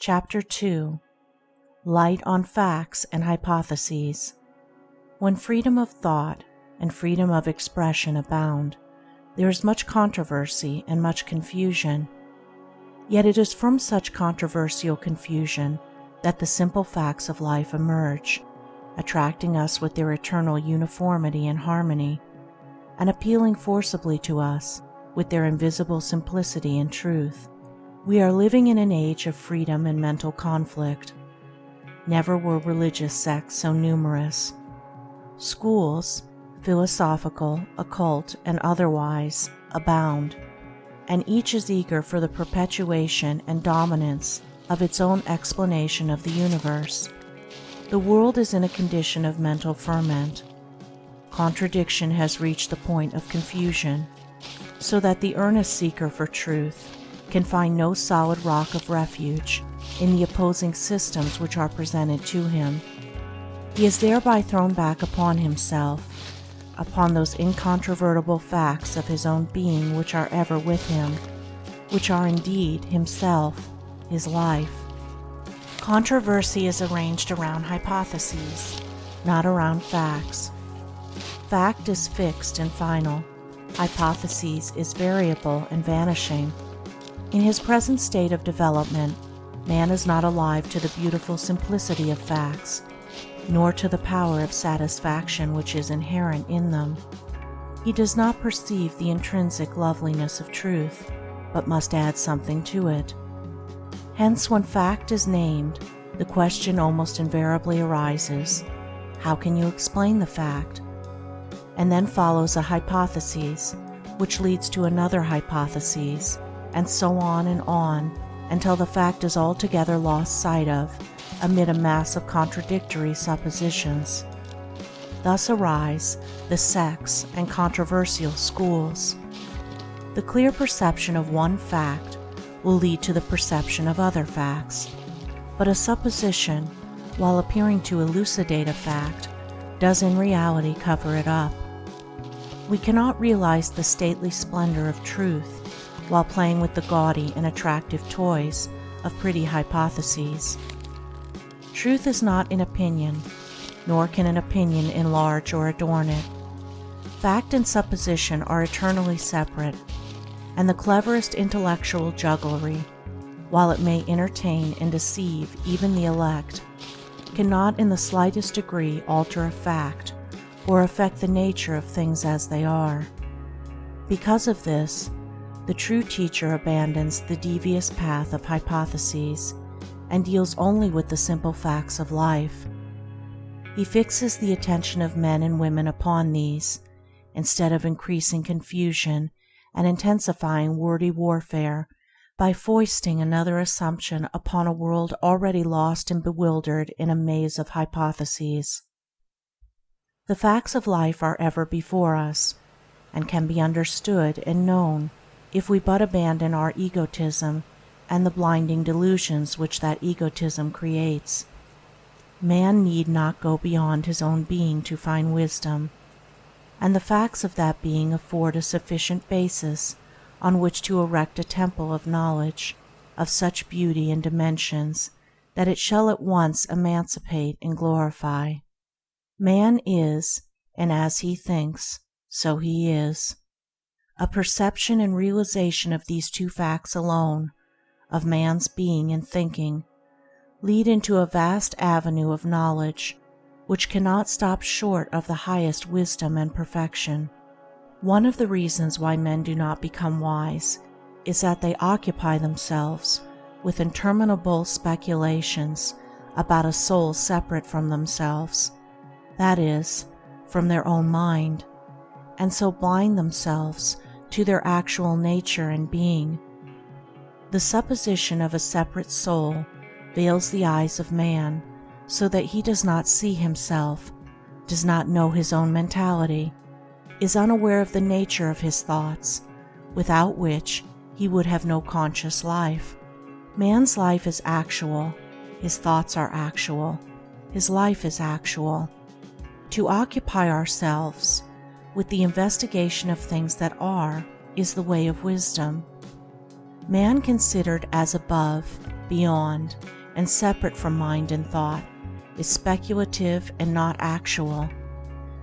Chapter 2. Light on Facts and Hypotheses. When freedom of thought and freedom of expression abound, there is much controversy and much confusion. Yet it is from such controversial confusion that the simple facts of life emerge, attracting us with their eternal uniformity and harmony, and appealing forcibly to us with their invisible simplicity and truth. We are living in an age of freedom and mental conflict. Never were religious sects so numerous. Schools, philosophical, occult, and otherwise, abound, and each is eager for the perpetuation and dominance of its own explanation of the universe. The world is in a condition of mental ferment. Contradiction has reached the point of confusion, so that the earnest seeker for truth can find no solid rock of refuge in the opposing systems which are presented to him. He is thereby thrown back upon himself, upon those incontrovertible facts of his own being which are ever with him, which are indeed himself, his life. Controversy is arranged around hypotheses, not around facts. Fact is fixed and final. Hypotheses is variable and vanishing. In his present state of development, man is not alive to the beautiful simplicity of facts, nor to the power of satisfaction which is inherent in them. He does not perceive the intrinsic loveliness of truth, but must add something to it. Hence, when fact is named, the question almost invariably arises, how can you explain the fact? And then follows a hypothesis, which leads to another hypothesis, and so on, until the fact is altogether lost sight of amid a mass of contradictory suppositions. Thus arise the sects and controversial schools. The clear perception of one fact will lead to the perception of other facts, but a supposition, while appearing to elucidate a fact, does in reality cover it up. We cannot realize the stately splendor of truth while playing with the gaudy and attractive toys of pretty hypotheses. Truth is not an opinion, nor can an opinion enlarge or adorn it. Fact and supposition are eternally separate, and the cleverest intellectual jugglery, while it may entertain and deceive even the elect, cannot in the slightest degree alter a fact or affect the nature of things as they are. Because of this, the true teacher abandons the devious path of hypotheses and deals only with the simple facts of life. He fixes the attention of men and women upon these, instead of increasing confusion and intensifying wordy warfare by foisting another assumption upon a world already lost and bewildered in a maze of hypotheses. The facts of life are ever before us, and can be understood and known if we but abandon our egotism and the blinding delusions which that egotism creates. Man need not go beyond his own being to find wisdom, and the facts of that being afford a sufficient basis on which to erect a temple of knowledge of such beauty and dimensions that it shall at once emancipate and glorify. Man is, and as he thinks, so he is. A perception and realization of these two facts alone, of man's being and thinking, lead into a vast avenue of knowledge which cannot stop short of the highest wisdom and perfection. One of the reasons why men do not become wise is that they occupy themselves with interminable speculations about a soul separate from themselves, that is, from their own mind, and so blind themselves to their actual nature and being. The supposition of a separate soul veils the eyes of man so that he does not see himself, does not know his own mentality, is unaware of the nature of his thoughts, without which he would have no conscious life. Man's life is actual, his thoughts are actual, his life is actual. To occupy ourselves with the investigation of things that are is the way of wisdom. Man considered as above beyond, and separate from mind and thought, is speculative and not actual,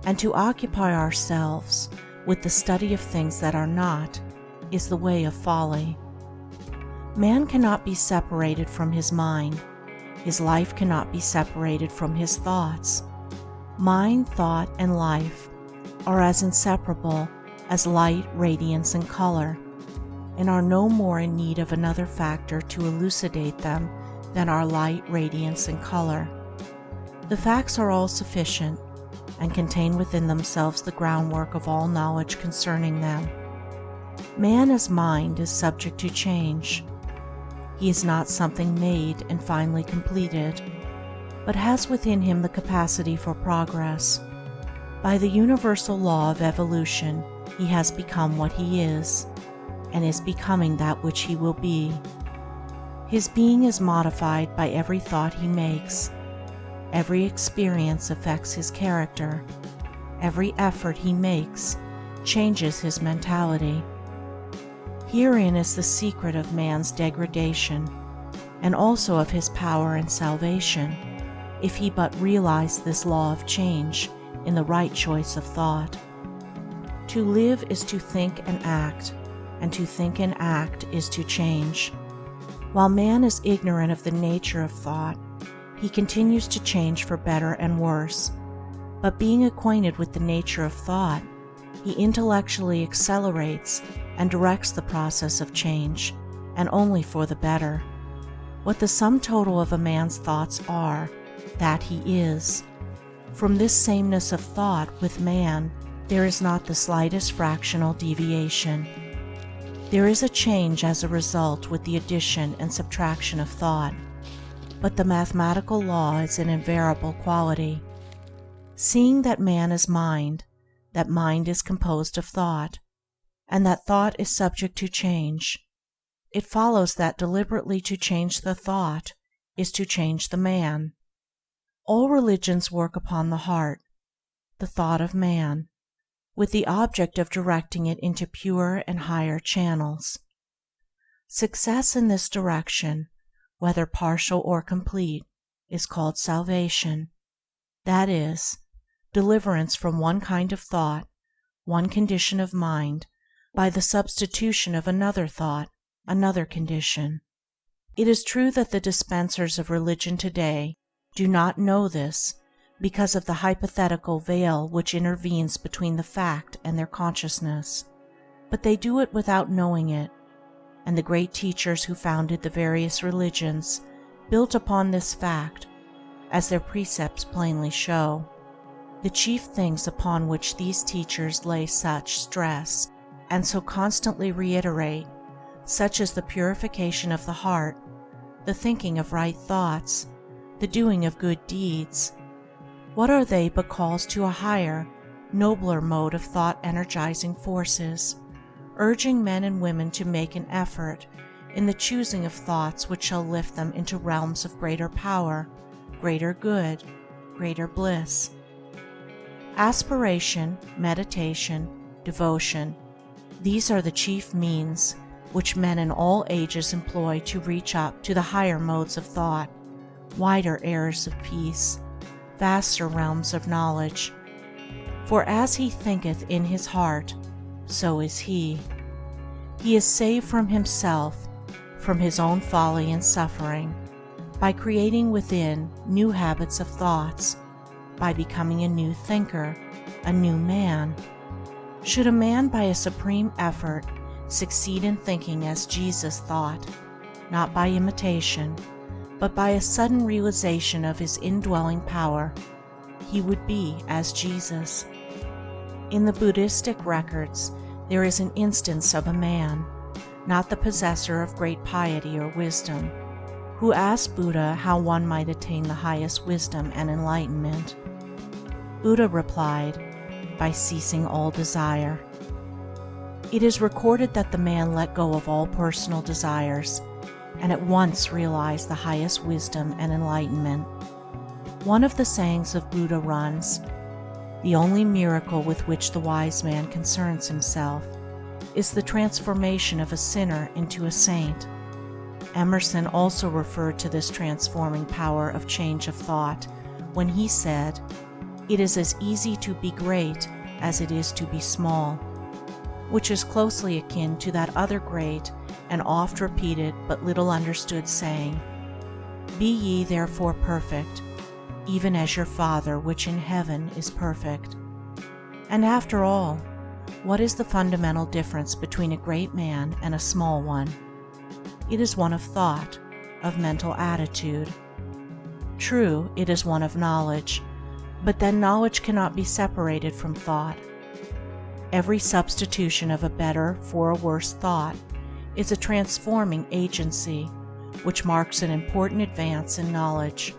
and to occupy ourselves with the study of things that are not is the way of folly. Man cannot be separated from his mind. His life cannot be separated from his thoughts. Mind, thought, and life are as inseparable as light, radiance, and color, and are no more in need of another factor to elucidate them than are light, radiance, and color. The facts are all sufficient, and contain within themselves the groundwork of all knowledge concerning them. Man as mind is subject to change. He is not something made and finally completed, but has within him the capacity for progress. By the universal law of evolution, he has become what he is, and is becoming that which he will be. His being is modified by every thought he makes. Every experience affects his character. Every effort he makes changes his mentality. Herein is the secret of man's degradation, and also of his power and salvation, if he but realize this law of change in the right choice of thought. To live is to think and act, and to think and act is to change. While man is ignorant of the nature of thought, he continues to change for better and worse, but being acquainted with the nature of thought, he intellectually accelerates and directs the process of change, and only for the better. What the sum total of a man's thoughts are, that he is. From this sameness of thought with man, there is not the slightest fractional deviation. There is a change as a result with the addition and subtraction of thought, but the mathematical law is an invariable quality. Seeing that man is mind, that mind is composed of thought, and that thought is subject to change, it follows that deliberately to change the thought is to change the man. All religions work upon the heart, the thought of man, with the object of directing it into pure and higher channels. Success in this direction, whether partial or complete, is called salvation. That is, deliverance from one kind of thought, one condition of mind, by the substitution of another thought, another condition. It is true that the dispensers of religion today do not know this because of the hypothetical veil which intervenes between the fact and their consciousness, but they do it without knowing it, and the great teachers who founded the various religions built upon this fact, as their precepts plainly show. The chief things upon which these teachers lay such stress and so constantly reiterate, such as the purification of the heart, the thinking of right thoughts, the doing of good deeds, what are they but calls to a higher, nobler mode of thought-energizing forces, urging men and women to make an effort in the choosing of thoughts which shall lift them into realms of greater power, greater good, greater bliss. Aspiration, meditation, devotion, these are the chief means which men in all ages employ to reach up to the higher modes of thought, wider airs of peace, vaster realms of knowledge. For as he thinketh in his heart, so is he. He is saved from himself, from his own folly and suffering, by creating within new habits of thoughts, by becoming a new thinker, a new man. Should a man by a supreme effort succeed in thinking as Jesus thought, not by imitation, but by a sudden realization of his indwelling power, he would be as Jesus. In the Buddhistic records, there is an instance of a man, not the possessor of great piety or wisdom, who asked Buddha how one might attain the highest wisdom and enlightenment. Buddha replied, by ceasing all desire. It is recorded that the man let go of all personal desires and at once realized the highest wisdom and enlightenment. One of the sayings of Buddha runs, "The only miracle with which the wise man concerns himself is the transformation of a sinner into a saint." Emerson also referred to this transforming power of change of thought when he said, "It is as easy to be great as it is to be small," which is closely akin to that other great and oft repeated but little understood saying, "Be ye therefore perfect, even as your Father which in heaven is perfect." And after all, what is the fundamental difference between a great man and a small one? It is one of thought, of mental attitude. True, it is one of knowledge, but then knowledge cannot be separated from thought. Every substitution of a better for a worse thought is a transforming agency which marks an important advance in knowledge.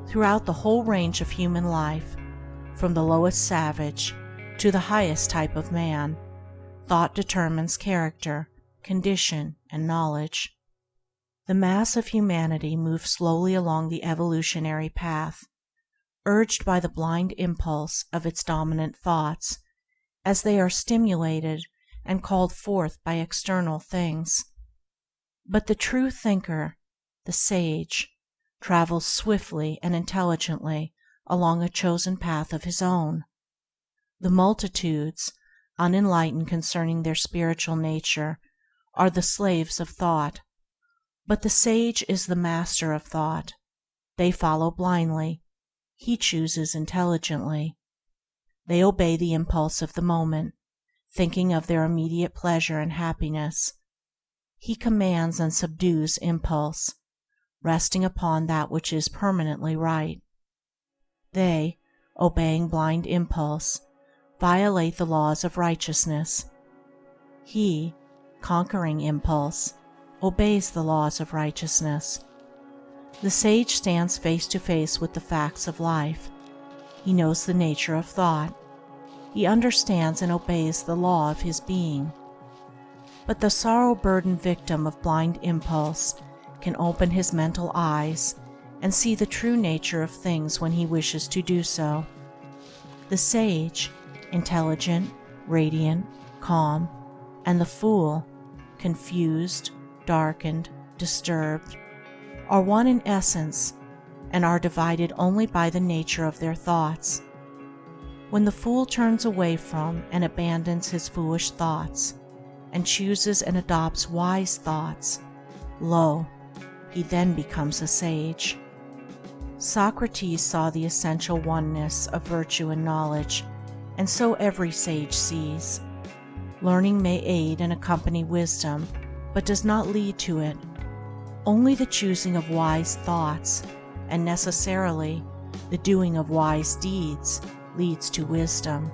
Throughout the whole range of human life, from the lowest savage to the highest type of man, thought determines character, condition, and knowledge. The mass of humanity moves slowly along the evolutionary path, urged by the blind impulse of its dominant thoughts, as they are stimulated and called forth by external things. But the true thinker, the sage, travels swiftly and intelligently along a chosen path of his own. The multitudes, unenlightened concerning their spiritual nature, are the slaves of thought, but the sage is the master of thought. They follow blindly, he chooses intelligently. They obey the impulse of the moment, thinking of their immediate pleasure and happiness. He commands and subdues impulse, resting upon that which is permanently right. They, obeying blind impulse, violate the laws of righteousness. He, conquering impulse, obeys the laws of righteousness. The sage stands face to face with the facts of life. He knows the nature of thought. He understands and obeys the law of his being. But the sorrow-burdened victim of blind impulse can open his mental eyes and see the true nature of things when he wishes to do so. The sage, intelligent, radiant, calm, and the fool, confused, darkened, disturbed, are one in essence and are divided only by the nature of their thoughts. When the fool turns away from and abandons his foolish thoughts and chooses and adopts wise thoughts, lo, he then becomes a sage. Socrates saw the essential oneness of virtue and knowledge, and so every sage sees. Learning may aid and accompany wisdom, but does not lead to it. Only the choosing of wise thoughts, and necessarily the doing of wise deeds, leads to wisdom.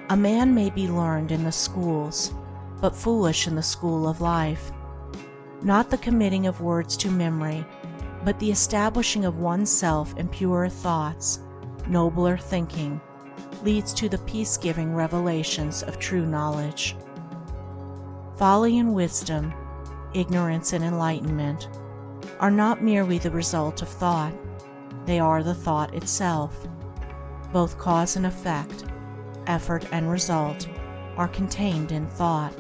A man may be learned in the schools, but foolish in the school of life. Not the committing of words to memory, but the establishing of oneself in purer thoughts, nobler thinking, leads to the peace-giving revelations of true knowledge. Folly and wisdom, ignorance and enlightenment, are not merely the result of thought, they are the thought itself. Both cause and effect, effort and result, are contained in thought.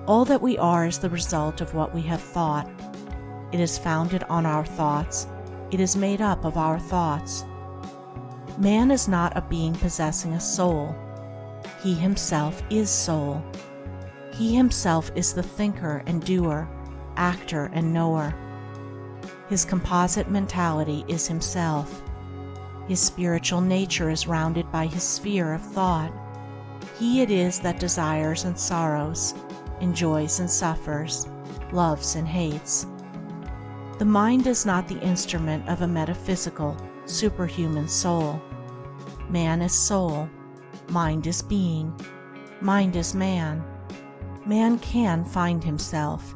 All that we are is the result of what we have thought. It is founded on our thoughts. It is made up of our thoughts. Man is not a being possessing a soul. He himself is soul. He himself is the thinker and doer, actor and knower. His composite mentality is himself. His spiritual nature is rounded by his sphere of thought. He it is that desires and sorrows, enjoys and suffers, loves and hates. The mind is not the instrument of a metaphysical, superhuman soul. Man is soul, mind is being, mind is man. Man can find himself.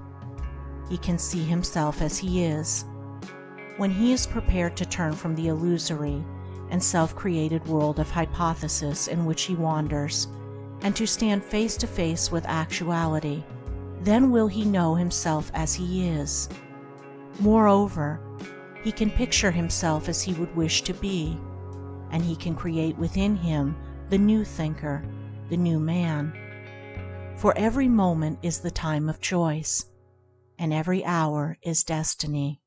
He can see himself as he is. When he is prepared to turn from the illusory and self-created world of hypothesis in which he wanders, and to stand face to face with actuality, then will he know himself as he is. Moreover, he can picture himself as he would wish to be, and he can create within him the new thinker, the new man. For every moment is the time of choice, and every hour is destiny.